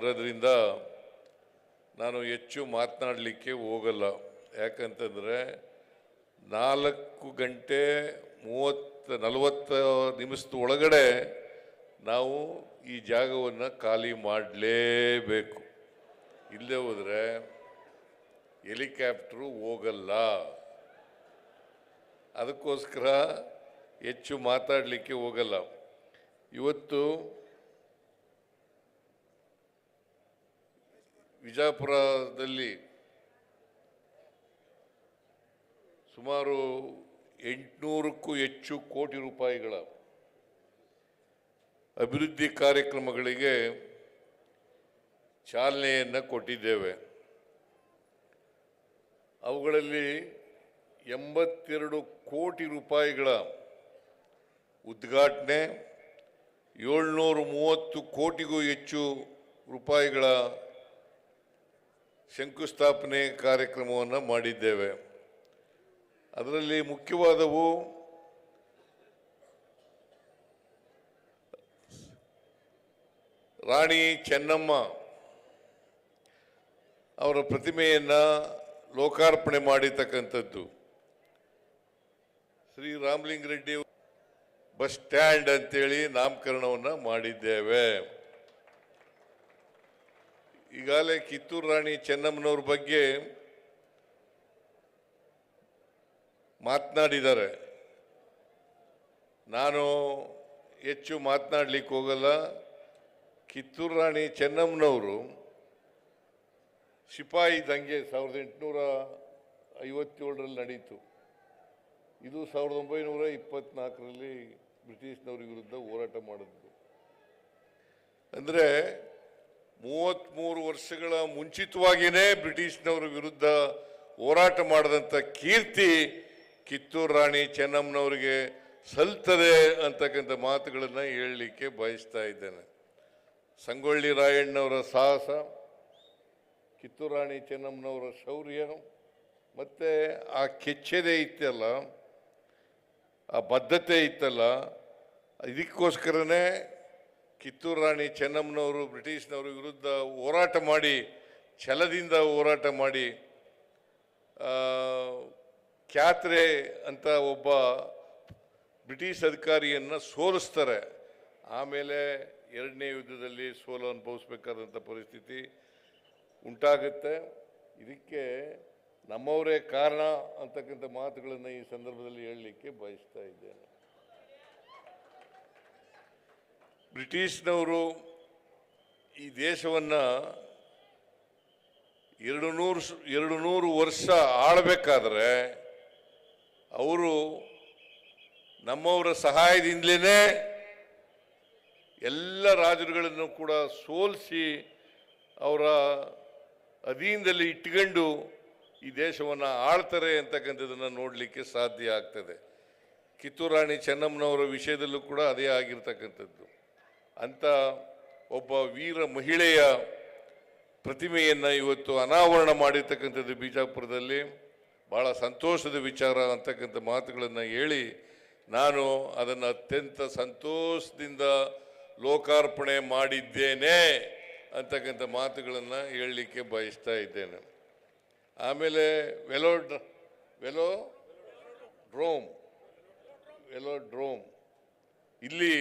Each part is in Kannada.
ಇರೋದ್ರಿಂದ ನಾನು ಹೆಚ್ಚು ಮಾತನಾಡಲಿಕ್ಕೆ ಹೋಗಲ್ಲ. ಯಾಕಂತಂದರೆ 4:40 ನಿಮಿಷದ ಒಳಗಡೆ ನಾವು ಈ ಜಾಗವನ್ನು ಖಾಲಿ ಮಾಡಲೇಬೇಕು. ಇಲ್ಲದೆ ಹೋದರೆ ಹೆಲಿಕಾಪ್ಟ್ರು ಹೋಗಲ್ಲ. ಅದಕ್ಕೋಸ್ಕರ ಹೆಚ್ಚು ಮಾತಾಡಲಿಕ್ಕೆ ಹೋಗಲ್ಲ. ಇವತ್ತು ವಿಜಯಪುರದಲ್ಲಿ ಸುಮಾರು 800ಕ್ಕೂ ಹೆಚ್ಚು ಕೋಟಿ ರೂಪಾಯಿಗಳ ಅಭಿವೃದ್ಧಿ ಕಾರ್ಯಕ್ರಮಗಳಿಗೆ ಚಾಲನೆಯನ್ನು ಕೊಟ್ಟಿದ್ದೇವೆ. ಅವುಗಳಲ್ಲಿ 82 ಕೋಟಿ ರೂಪಾಯಿಗಳ ಉದ್ಘಾಟನೆ, 730 ಕೋಟಿಗೂ ಹೆಚ್ಚು ರೂಪಾಯಿಗಳ ಶಂಕುಸ್ಥಾಪನೆ ಕಾರ್ಯಕ್ರಮವನ್ನು ಮಾಡಿದ್ದೇವೆ. ಅದರಲ್ಲಿ ಮುಖ್ಯವಾದವು ರಾಣಿ ಚೆನ್ನಮ್ಮ ಅವರ ಪ್ರತಿಮೆಯನ್ನು ಲೋಕಾರ್ಪಣೆ ಮಾಡಿರ್ತಕ್ಕಂಥದ್ದು, ಶ್ರೀ ರಾಮಲಿಂಗಾರೆಡ್ಡಿ ಬಸ್ ಸ್ಟ್ಯಾಂಡ್ ಅಂತೇಳಿ ನಾಮಕರಣವನ್ನು ಮಾಡಿದ್ದೇವೆ. ಈಗಾಗಲೇ ಕಿತ್ತೂರು ರಾಣಿ ಚೆನ್ನಮ್ಮನವ್ರ ಬಗ್ಗೆ ಮಾತನಾಡಿದ್ದಾರೆ. ನಾನು ಹೆಚ್ಚು ಮಾತನಾಡಲಿಕ್ಕೆ ಹೋಗಲ್ಲ. ಕಿತ್ತೂರು ರಾಣಿ ಚೆನ್ನಮ್ಮನವರು ಸಿಪಾಯಿ ದಂಗೆ 1857ರಲ್ಲಿ ನಡೀತು. ಇದು 1924ರಲ್ಲಿ ಬ್ರಿಟಿಷ್ನವ್ರ ವಿರುದ್ಧ ಹೋರಾಟ ಮಾಡಿದ್ರು. ಅಂದರೆ 33 ವರ್ಷಗಳ ಮುಂಚಿತವಾಗಿಯೇ ಬ್ರಿಟಿಷ್ನವರ ವಿರುದ್ಧ ಹೋರಾಟ ಮಾಡಿದಂಥ ಕೀರ್ತಿ ಕಿತ್ತೂರು ರಾಣಿ ಚೆನ್ನಮ್ಮನವರಿಗೆ ಸಲ್ತದೆ ಅಂತಕ್ಕಂಥ ಮಾತುಗಳನ್ನು ಹೇಳಲಿಕ್ಕೆ ಬಯಸ್ತಾ ಇದ್ದೇನೆ. ಸಂಗೊಳ್ಳಿ ರಾಯಣ್ಣವರ ಸಾಹಸ, ಕಿತ್ತೂರು ರಾಣಿ ಚೆನ್ನಮ್ಮನವರ ಶೌರ್ಯ ಮತ್ತು ಆ ಕೆಚ್ಚೆದೆ ಇತ್ತಲ್ಲ, ಆ ಬದ್ಧತೆ ಇತ್ತಲ್ಲ, ಇದಕ್ಕೋಸ್ಕರನೇ ಕಿತ್ತೂರು ರಾಣಿ ಚೆನ್ನಮ್ಮನವರು ಬ್ರಿಟಿಷ್ನವರ ವಿರುದ್ಧ ಹೋರಾಟ ಮಾಡಿ, ಛಲದಿಂದ ಹೋರಾಟ ಮಾಡಿ, ಕ್ಯಾತ್ರೆ ಅಂತ ಒಬ್ಬ ಬ್ರಿಟಿಷ್ ಅಧಿಕಾರಿಯನ್ನು ಸೋಲಿಸ್ತಾರೆ. ಆಮೇಲೆ ಎರಡನೇ ಯುದ್ಧದಲ್ಲಿ ಸೋಲು ಅನುಭವಿಸ್ಬೇಕಾದಂಥ ಪರಿಸ್ಥಿತಿ ಉಂಟಾಗುತ್ತೆ. ಇದಕ್ಕೆ ನಮ್ಮವರೇ ಕಾರಣ ಅಂತಕ್ಕಂಥ ಮಾತುಗಳನ್ನು ಈ ಸಂದರ್ಭದಲ್ಲಿ ಹೇಳಲಿಕ್ಕೆ ಬಯಸ್ತಾ ಇದ್ದೇನೆ. ಬ್ರಿಟಿಷ್ನವರು ಈ ದೇಶವನ್ನು 200 ವರ್ಷ ಆಳಬೇಕಾದ್ರೆ ಅವರು ನಮ್ಮವರ ಸಹಾಯದಿಂದಲೇ ಎಲ್ಲ ರಾಜರುಗಳನ್ನು ಕೂಡ ಸೋಲಿಸಿ ಅವರ ಅಧೀನದಲ್ಲಿ ಇಟ್ಕೊಂಡು ಈ ದೇಶವನ್ನು ಆಳ್ತಾರೆ ಅಂತಕ್ಕಂಥದ್ದನ್ನು ನೋಡಲಿಕ್ಕೆ ಸಾಧ್ಯ ಆಗ್ತದೆ. ಕಿತ್ತೂರು ರಾಣಿ ಚೆನ್ನಮ್ಮನವರ ವಿಷಯದಲ್ಲೂ ಕೂಡ ಅದೇ ಆಗಿರ್ತಕ್ಕಂಥದ್ದು. ಅಂಥ ಒಬ್ಬ ವೀರ ಮಹಿಳೆಯ ಪ್ರತಿಮೆಯನ್ನು ಇವತ್ತು ಅನಾವರಣ ಮಾಡಿರ್ತಕ್ಕಂಥದ್ದು ಬಿಜಾಪುರದಲ್ಲಿ ಭಾಳ ಸಂತೋಷದ ವಿಚಾರ ಅಂತಕ್ಕಂಥ ಮಾತುಗಳನ್ನು ಹೇಳಿ ನಾನು ಅದನ್ನು ಅತ್ಯಂತ ಸಂತೋಷದಿಂದ ಲೋಕಾರ್ಪಣೆ ಮಾಡಿದ್ದೇನೆ ಅಂತಕ್ಕಂಥ ಮಾತುಗಳನ್ನು ಹೇಳಲಿಕ್ಕೆ ಬಯಸ್ತಾ ಇದ್ದೇನೆ. ಆಮೇಲೆ ವೆಲೋಡ್ರೋಮ್ ಇಲ್ಲಿ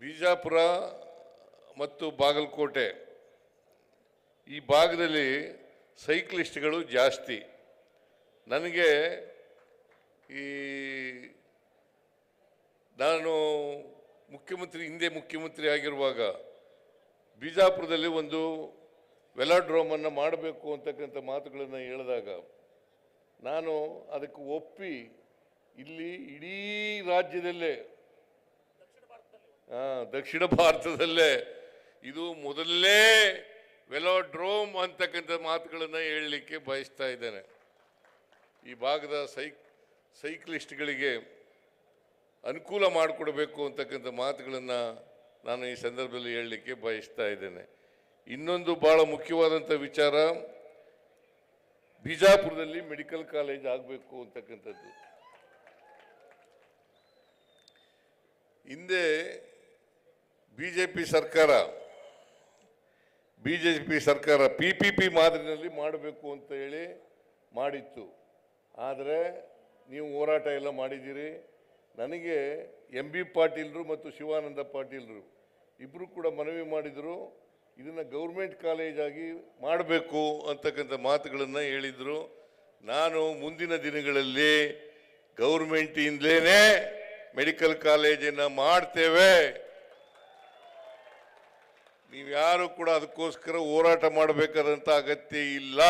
ಬಿಜಾಪುರ ಮತ್ತು ಬಾಗಲಕೋಟೆ ಈ ಭಾಗದಲ್ಲಿ ಸೈಕ್ಲಿಸ್ಟ್ಗಳು ಜಾಸ್ತಿ. ನನಗೆ ನಾನು ಹಿಂದೆ ಮುಖ್ಯಮಂತ್ರಿ ಆಗಿರುವಾಗ ಬಿಜಾಪುರದಲ್ಲಿ ಒಂದು ವೆಲಾಡ್ರೋಮನ್ನು ಮಾಡಬೇಕು ಅಂತಕ್ಕಂಥ ಮಾತುಗಳನ್ನು ಹೇಳಿದಾಗ ನಾನು ಅದಕ್ಕೆ ಒಪ್ಪಿ ಇಲ್ಲಿ ಇಡೀ ರಾಜ್ಯದಲ್ಲೇ ದಕ್ಷಿಣ ಭಾರತದಲ್ಲೇ ಇದು ಮೊದಲನೇ ವೆಲಾಡ್ರೋಮ್ ಅಂತಕ್ಕಂಥ ಮಾತುಗಳನ್ನು ಹೇಳಲಿಕ್ಕೆ ಬಯಸ್ತಾ ಇದ್ದೇನೆ. ಈ ಭಾಗದ ಸೈಕ್ಲಿಸ್ಟ್ಗಳಿಗೆ ಅನುಕೂಲ ಮಾಡಿಕೊಡಬೇಕು ಅಂತಕ್ಕಂಥ ಮಾತುಗಳನ್ನು ನಾನು ಈ ಸಂದರ್ಭದಲ್ಲಿ ಹೇಳಲಿಕ್ಕೆ ಬಯಸ್ತಾ ಇದ್ದೇನೆ. ಇನ್ನೊಂದು ಭಾಳ ಮುಖ್ಯವಾದಂಥ ವಿಚಾರ, ಬಿಜಾಪುರದಲ್ಲಿ ಮೆಡಿಕಲ್ ಕಾಲೇಜ್ ಆಗಬೇಕು ಅಂತಕ್ಕಂಥದ್ದು. ಹಿಂದೆ BJP ಸರ್ಕಾರ ಬಿಜೆಪಿ ಸರ್ಕಾರ PPP ಮಾದರಿನಲ್ಲಿ ಮಾಡಬೇಕು ಅಂತ ಹೇಳಿ ಮಾಡಿತ್ತು. ಆದರೆ ನೀವು ಹೋರಾಟ ಎಲ್ಲ ಮಾಡಿದ್ದೀರಿ. ನನಗೆ MB ಪಾಟೀಲ್ರು ಮತ್ತು ಶಿವಾನಂದ ಪಾಟೀಲ್ರು ಇಬ್ಬರು ಕೂಡ ಮನವಿ ಮಾಡಿದರು, ಇದನ್ನು ಗೌರ್ಮೆಂಟ್ ಕಾಲೇಜ್ ಆಗಿ ಮಾಡಬೇಕು ಅಂತಕ್ಕಂಥ ಮಾತುಗಳನ್ನು ಹೇಳಿದರು. ನಾನು ಮುಂದಿನ ದಿನಗಳಲ್ಲಿ ಗೌರ್ಮೆಂಟಿಂದಲೇ ಮೆಡಿಕಲ್ ಕಾಲೇಜನ್ನು ಮಾಡ್ತೇವೆ, ನೀವು ಯಾರು ಕೂಡ ಅದಕ್ಕೋಸ್ಕರ ಹೋರಾಟ ಮಾಡಬೇಕಾದಂಥ ಅಗತ್ಯ ಇಲ್ಲ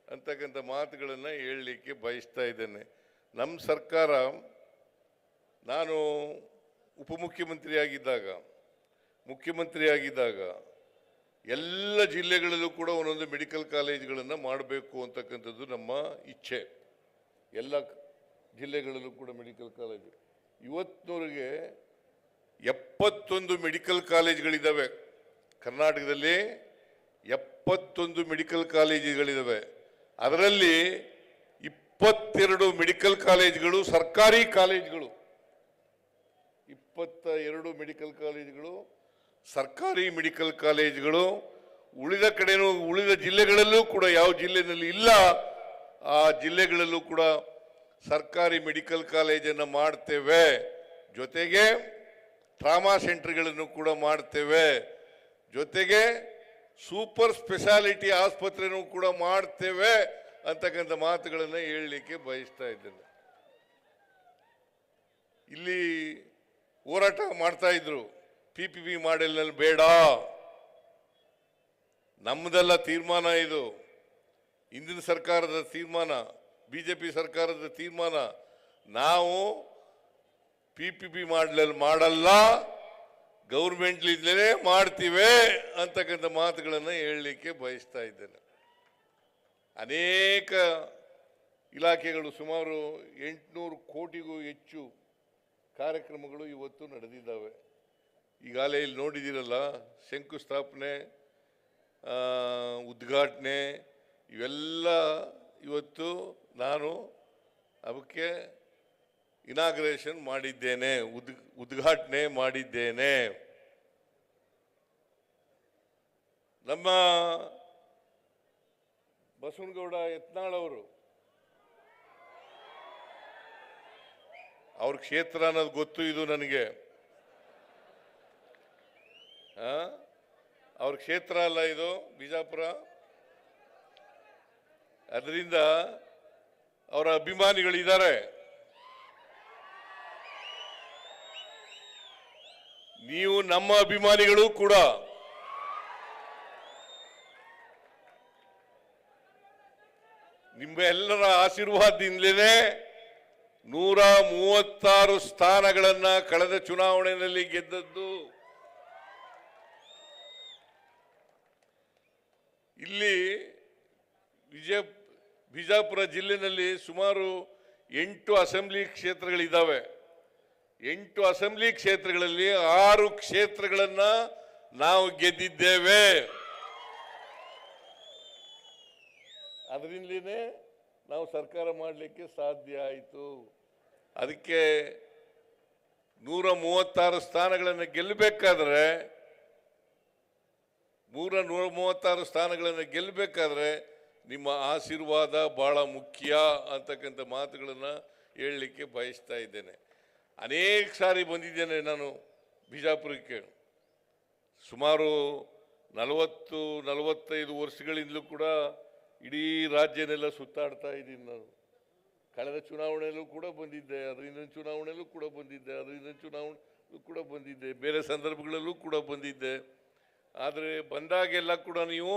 ಅಂತಕ್ಕಂಥ ಮಾತುಗಳನ್ನು ಹೇಳಲಿಕ್ಕೆ ಬಯಸ್ತಾ ಇದ್ದೇನೆ. ನಮ್ಮ ಸರ್ಕಾರ, ನಾನು ಮುಖ್ಯಮಂತ್ರಿಯಾಗಿದ್ದಾಗ ಎಲ್ಲ ಜಿಲ್ಲೆಗಳಲ್ಲೂ ಕೂಡ ಒಂದೊಂದು ಮೆಡಿಕಲ್ ಕಾಲೇಜ್ಗಳನ್ನು ಮಾಡಬೇಕು ಅಂತಕ್ಕಂಥದ್ದು ನಮ್ಮ ಇಚ್ಛೆ. ಎಲ್ಲ ಜಿಲ್ಲೆಗಳಲ್ಲೂ ಕೂಡ ಮೆಡಿಕಲ್ ಕಾಲೇಜು. ಇವತ್ತಿನವರೆಗೆ 71 ಮೆಡಿಕಲ್ ಕಾಲೇಜ್ಗಳಿದ್ದಾವೆ. ಕರ್ನಾಟಕದಲ್ಲಿ 71 ಮೆಡಿಕಲ್ ಕಾಲೇಜುಗಳಿದ್ದಾವೆ. ಅದರಲ್ಲಿ 22 ಮೆಡಿಕಲ್ ಕಾಲೇಜುಗಳು ಸರ್ಕಾರಿ ಕಾಲೇಜುಗಳು. 22 ಮೆಡಿಕಲ್ ಕಾಲೇಜುಗಳು ಸರ್ಕಾರಿ ಮೆಡಿಕಲ್ ಕಾಲೇಜುಗಳು. ಉಳಿದ ಜಿಲ್ಲೆಗಳಲ್ಲೂ ಕೂಡ ಯಾವ ಜಿಲ್ಲೆಯಲ್ಲಿ ಇಲ್ಲ ಆ ಜಿಲ್ಲೆಗಳಲ್ಲೂ ಕೂಡ ಸರ್ಕಾರಿ ಮೆಡಿಕಲ್ ಕಾಲೇಜನ್ನು ಮಾಡ್ತೇವೆ. ಜೊತೆಗೆ ಟ್ರಾಮಾ ಸೆಂಟರ್ಗಳನ್ನು ಕೂಡ ಮಾಡ್ತೇವೆ. ಜೊತೆಗೆ ಸೂಪರ್ ಸ್ಪೆಷಾಲಿಟಿ ಆಸ್ಪತ್ರೆನೂ ಕೂಡ ಮಾಡ್ತೇವೆ ಅಂತಕ್ಕಂಥ ಮಾತುಗಳನ್ನು ಹೇಳಲಿಕ್ಕೆ ಬಯಸ್ತಾ ಇದ್ದೇನೆ. ಇಲ್ಲಿ ಹೋರಾಟ ಮಾಡ್ತಾ ಇದ್ರು, PPP ಮಾಡೆಲ್ನಲ್ಲಿ ಬೇಡ, ನಮ್ಮದೆಲ್ಲ ತೀರ್ಮಾನ, ಇದು ಹಿಂದಿನ ಸರ್ಕಾರದ ತೀರ್ಮಾನ, ಬಿಜೆಪಿ ಸರ್ಕಾರದ ತೀರ್ಮಾನ. ನಾವು PPP ಮಾಡೆಲ್ ಮಾಡಲ್ಲ, ಗೌರ್ಮೆಂಟ್ಲಿಂದಲೇ ಮಾಡ್ತೀವಿ ಅಂತಕ್ಕಂಥ ಮಾತುಗಳನ್ನು ಹೇಳಲಿಕ್ಕೆ ಬಯಸ್ತಾ ಇದ್ದೇನೆ. ಅನೇಕ ಇಲಾಖೆಗಳು, ಸುಮಾರು 800 ಕೋಟಿಗೂ ಹೆಚ್ಚು ಕಾರ್ಯಕ್ರಮಗಳು ಇವತ್ತು ನಡೆದಿದ್ದಾವೆ. ಈಗಾಗಲೇ ಇಲ್ಲಿ ನೋಡಿದ್ದೀರಲ್ಲ, ಶಂಕುಸ್ಥಾಪನೆ, ಉದ್ಘಾಟನೆ, ಇವೆಲ್ಲ ಇವತ್ತು ನಾನು ಅವಕ್ಕೆ ಇನಾಗ್ರೇಷನ್ ಮಾಡಿದ್ದೇನೆ, ಉದ್ಘಾಟನೆ ಮಾಡಿದ್ದೇನೆ. ನಮ್ಮ ಬಸವನಗೌಡ ಯತ್ನಾಳ್ ಅವರು, ಅವ್ರ ಕ್ಷೇತ್ರ ಅನ್ನೋದು ಗೊತ್ತು, ಇದು ನನಗೆ. ಅವ್ರ ಕ್ಷೇತ್ರ ಅಲ್ಲ ಇದು, ಬಿಜಾಪುರ. ಅದರಿಂದ ಅವರ ಅಭಿಮಾನಿಗಳಿದ್ದಾರೆ. ನೀವು ನಮ್ಮ ಅಭಿಮಾನಿಗಳು ಕೂಡ. ನಿಮ್ಮೆಲ್ಲರ ಆಶೀರ್ವಾದದಿಂದಲೇ 136 ಸ್ಥಾನಗಳನ್ನ ಕಳೆದ ಚುನಾವಣೆಯಲ್ಲಿ ಗೆದ್ದದ್ದು. ಇಲ್ಲಿ ಬಿಜಾಪುರ ಜಿಲ್ಲೆಯಲ್ಲಿ ಸುಮಾರು 8 ಅಸೆಂಬ್ಲಿ ಕ್ಷೇತ್ರಗಳಿದ್ದಾವೆ. 8 ಅಸೆಂಬ್ಲಿ ಕ್ಷೇತ್ರಗಳಲ್ಲಿ 6 ಕ್ಷೇತ್ರಗಳನ್ನ ನಾವು ಗೆದ್ದಿದ್ದೇವೆ. ಅದರಿಂದಲೇ ನಾವು ಸರ್ಕಾರ ಮಾಡಲಿಕ್ಕೆ ಸಾಧ್ಯ ಆಯಿತು. ಅದಕ್ಕೆ 136 ಸ್ಥಾನಗಳನ್ನು ಗೆಲ್ಲಬೇಕಾದ್ರೆ 136 ಸ್ಥಾನಗಳನ್ನು ಗೆಲ್ಲಬೇಕಾದ್ರೆ ನಿಮ್ಮ ಆಶೀರ್ವಾದ ಬಹಳ ಮುಖ್ಯ ಅಂತಕ್ಕಂಥ ಮಾತುಗಳನ್ನು ಹೇಳಲಿಕ್ಕೆ ಬಯಸ್ತಾ ಇದ್ದೇನೆ. ಅನೇಕ ಸಾರಿ ಬಂದಿದ್ದೇನೆ ನಾನು ಬಿಜಾಪುರಕ್ಕೆ. ಸುಮಾರು 40-45 ವರ್ಷಗಳಿಂದಲೂ ಕೂಡ ಇಡೀ ರಾಜ್ಯನೆಲ್ಲ ಸುತ್ತಾಡ್ತಾ ಇದ್ದೀನಿ ನಾನು. ಕಳೆದ ಚುನಾವಣೆಯಲ್ಲೂ ಕೂಡ ಬಂದಿದ್ದೆ, ಅದರಿಂದ ಚುನಾವಣೆಯಲ್ಲೂ ಕೂಡ ಬಂದಿದ್ದೆ, ಅದರಿಂದ ಚುನಾವಣೆಯಲ್ಲೂ ಕೂಡ ಬಂದಿದ್ದೆ, ಬೇರೆ ಸಂದರ್ಭಗಳಲ್ಲೂ ಕೂಡ ಬಂದಿದ್ದೆ. ಆದರೆ ಬಂದಾಗೆಲ್ಲ ಕೂಡ ನೀವು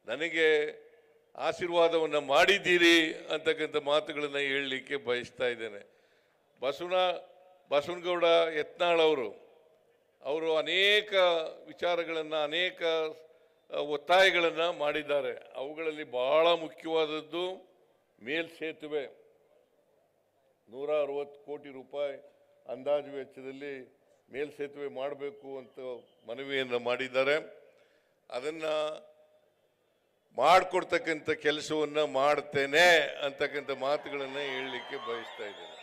ನನಗೆ ಆಶೀರ್ವಾದವನ್ನು ಮಾಡಿದ್ದೀರಿ ಅಂತಕ್ಕಂಥ ಮಾತುಗಳನ್ನು ಹೇಳಲಿಕ್ಕೆ ಬಯಸ್ತಾ ಇದ್ದೇನೆ. ಬಸವನಗೌಡ ಯತ್ನಾಳ್ ಅವರು ಅನೇಕ ವಿಚಾರಗಳನ್ನು, ಅನೇಕ ಒತ್ತಾಯಗಳನ್ನು ಮಾಡಿದ್ದಾರೆ. ಅವುಗಳಲ್ಲಿ ಬಹಳ ಮುಖ್ಯವಾದದ್ದು ಮೇಲ್ಸೇತುವೆ. 160 ಕೋಟಿ ರೂಪಾಯಿ ಅಂದಾಜು ವೆಚ್ಚದಲ್ಲಿ ಮೇಲ್ಸೇತುವೆ ಮಾಡಬೇಕು ಅಂತ ಮನವಿಯನ್ನು ಮಾಡಿದ್ದಾರೆ. ಅದನ್ನು ಮಾಡಿಕೊಡ್ತಕ್ಕಂಥ ಕೆಲಸವನ್ನು ಮಾಡ್ತೇನೆ ಅಂತಕ್ಕಂಥ ಮಾತುಗಳನ್ನು ಹೇಳಲಿಕ್ಕೆ ಬಯಸ್ತಾ ಇದ್ದೇನೆ.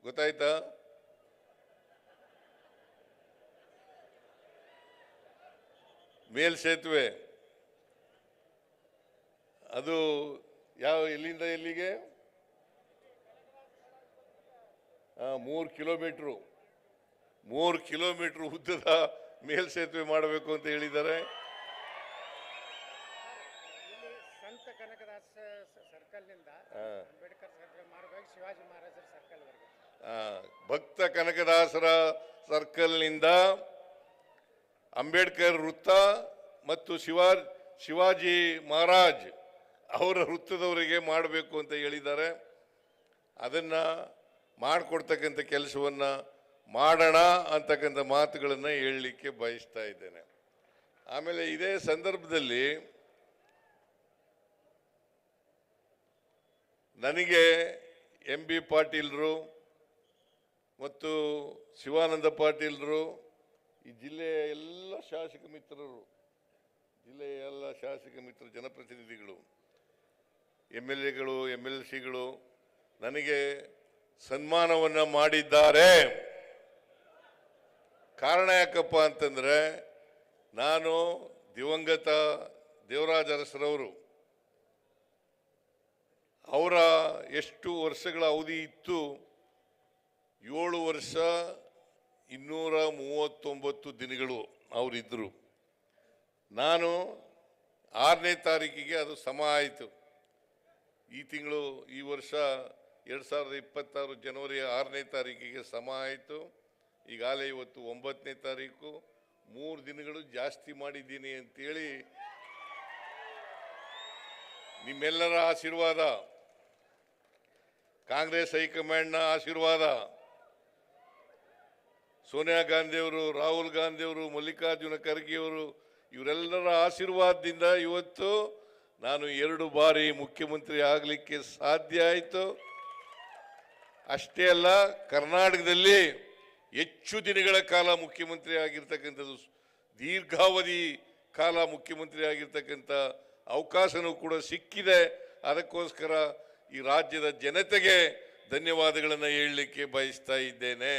ಗೊತ್ತಾಯ್ತಾ? ಮೇಲ್ಸೇತುವೆ ಅದು ಎಲ್ಲಿಂದ ಎಲ್ಲಿಗೆ 3 ಕಿಲೋಮೀಟರ್ ಉದ್ದದ ಮೇಲ್ಸೇತುವೆ ಮಾಡಬೇಕು ಅಂತ ಹೇಳಿದ್ದಾರೆ. ಸಂತ ಕನಕದಾಸ ಸರ್ಕಲ್ನಿಂದ ಅಂಬೇಡ್ಕರ್ ಸರ್ಕಲ್ ಮಾರ್ಗವಾಗಿ ಶಿವಾಜಿ ಮಹಾರಾಜರ ಸರ್ಕಲ್ವರೆಗೆ, ಭಕ್ತ ಕನಕದಾಸರ ಸರ್ಕಲ್ನಿಂದ ಅಂಬೇಡ್ಕರ್ ವೃತ್ತ ಮತ್ತು ಶಿವಾಜಿ ಮಹಾರಾಜ್ ಅವರ ವೃತ್ತದವರೆಗೆ ಮಾಡಬೇಕು ಅಂತ ಹೇಳಿದ್ದಾರೆ. ಅದನ್ನ ಮಾಡಿಕೊಡ್ತಕ್ಕಂಥ ಕೆಲಸವನ್ನ ಮಾಡೋಣ ಅಂತಕ್ಕಂಥ ಮಾತುಗಳನ್ನು ಹೇಳಲಿಕ್ಕೆ ಬಯಸ್ತಾ ಇದ್ದೇನೆ. ಆಮೇಲೆ ಇದೇ ಸಂದರ್ಭದಲ್ಲಿ ನನಗೆ MB ಪಾಟೀಲ್ರು ಮತ್ತು ಶಿವಾನಂದ ಪಾಟೀಲ್ರು, ಈ ಜಿಲ್ಲೆಯ ಎಲ್ಲ ಶಾಸಕ ಮಿತ್ರರು, ಜನಪ್ರತಿನಿಧಿಗಳು, MLAಗಳು, MLCಗಳು ನನಗೆ ಸನ್ಮಾನವನ್ನು ಮಾಡಿದ್ದಾರೆ. ಕಾರಣ ಯಾಕಪ್ಪ ಅಂತಂದರೆ, ನಾನು ದಿವಂಗತ ದೇವರಾಜ ಅರಸರವರು ಅವರ ಎಷ್ಟು ವರ್ಷಗಳ ಅವಧಿ ಇತ್ತು, 7 ವರ್ಷ 239 ದಿನಗಳು ಅವರಿದ್ದರು. ನಾನು 6ನೇ ತಾರೀಕಿಗೆ ಅದು ಸಮ ಆಯಿತು. ಈ ವರ್ಷ 2026 ಜನವರಿ 6ನೇ ತಾರೀಕಿಗೆ ಸಮ ಆಯಿತು. ಈಗಾಗಲೇ ಇವತ್ತು 9ನೇ ತಾರೀಕು, 3 ದಿನಗಳು ಜಾಸ್ತಿ ಮಾಡಿದ್ದೀನಿ ಅಂತೇಳಿ ನಿಮ್ಮೆಲ್ಲರ ಆಶೀರ್ವಾದ, ಕಾಂಗ್ರೆಸ್ ಹೈಕಮಾಂಡ್ನ ಆಶೀರ್ವಾದ, ಸೋನಿಯಾ ಗಾಂಧಿಯವರು, ರಾಹುಲ್ ಗಾಂಧಿಯವರು, ಮಲ್ಲಿಕಾರ್ಜುನ ಖರ್ಗೆಯವರು ಇವರೆಲ್ಲರ ಆಶೀರ್ವಾದದಿಂದ ಇವತ್ತು ನಾನು 2 ಬಾರಿ ಮುಖ್ಯಮಂತ್ರಿ ಆಗಲಿಕ್ಕೆ ಸಾಧ್ಯ ಆಯಿತು. ಅಷ್ಟೇ ಅಲ್ಲ, ಕರ್ನಾಟಕದಲ್ಲಿ ಹೆಚ್ಚು ದಿನಗಳ ಕಾಲ ಮುಖ್ಯಮಂತ್ರಿ ಆಗಿರ್ತಕ್ಕಂಥದ್ದು, ದೀರ್ಘಾವಧಿ ಕಾಲ ಮುಖ್ಯಮಂತ್ರಿ ಆಗಿರ್ತಕ್ಕಂಥ ಅವಕಾಶನೂ ಕೂಡ ಸಿಕ್ಕಿದೆ. ಅದಕ್ಕೋಸ್ಕರ ಈ ರಾಜ್ಯದ ಜನತೆಗೆ ಧನ್ಯವಾದಗಳನ್ನು ಹೇಳಲಿಕ್ಕೆ ಬಯಸ್ತಾ ಇದ್ದೇನೆ.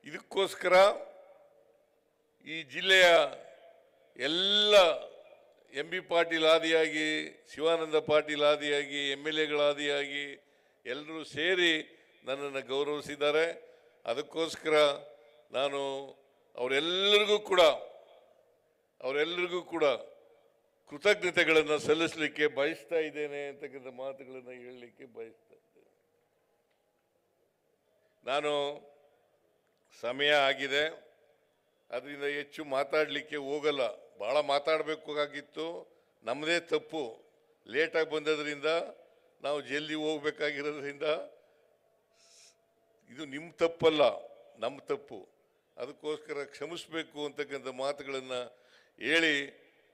ಇದಕ್ಕೋಸ್ಕರ ಈ ಜಿಲ್ಲೆಯ ಎಲ್ಲ MB ಪಾಟೀಲ್ ಆದಿಯಾಗಿ, ಶಿವಾನಂದ ಪಾಟೀಲ್ ಆದಿಯಾಗಿ, MLAಗಳಾದಿಯಾಗಿ ಎಲ್ಲರೂ ಸೇರಿ ನನ್ನನ್ನು ಗೌರವಿಸಿದ್ದಾರೆ. ಅದಕ್ಕೋಸ್ಕರ ನಾನು ಅವರೆಲ್ಲರಿಗೂ ಕೂಡ ಕೃತಜ್ಞತೆಗಳನ್ನು ಸಲ್ಲಿಸಲಿಕ್ಕೆ ಬಯಸ್ತಾ ಇದ್ದೇನೆ ಅಂತಕ್ಕಂಥ ಮಾತುಗಳನ್ನು ಹೇಳಲಿಕ್ಕೆ ಬಯಸ್ತಾ ಇದ್ದೇನೆ. ನಾನು ಸಮಯ ಆಗಿದೆ, ಅದರಿಂದ ಹೆಚ್ಚು ಮಾತಾಡಲಿಕ್ಕೆ ಹೋಗಲ್ಲ. ಭಾಳ ಮಾತಾಡಬೇಕಾಗಿತ್ತು, ನಮ್ಮದೇ ತಪ್ಪು, ಲೇಟಾಗಿ ಬಂದದ್ರಿಂದ, ನಾವು ಜಲ್ದಿ ಹೋಗ್ಬೇಕಾಗಿರೋದ್ರಿಂದ, ಇದು ನಿಮ್ಮ ತಪ್ಪಲ್ಲ, ನಮ್ಮ ತಪ್ಪು. ಅದಕ್ಕೋಸ್ಕರ ಕ್ಷಮಿಸಬೇಕು ಅಂತಕ್ಕಂಥ ಮಾತುಗಳನ್ನು ಹೇಳಿ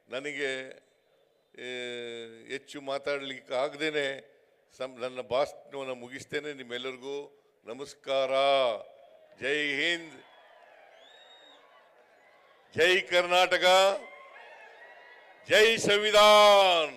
ನನಗೆ ಹೆಚ್ಚು ಮಾತಾಡಲಿಕ್ಕೆ ಆಗದೇನೆ ನನ್ನ ಭಾಷಣವನ್ನು ಮುಗಿಸ್ತೇನೆ. ನಿಮ್ಮೆಲ್ಲರಿಗೂ ನಮಸ್ಕಾರ. ಜೈ ಹಿಂದ್, ಜೈ ಕರ್ನಾಟಕ, ಜೈ ಸಂವಿಧಾನ್.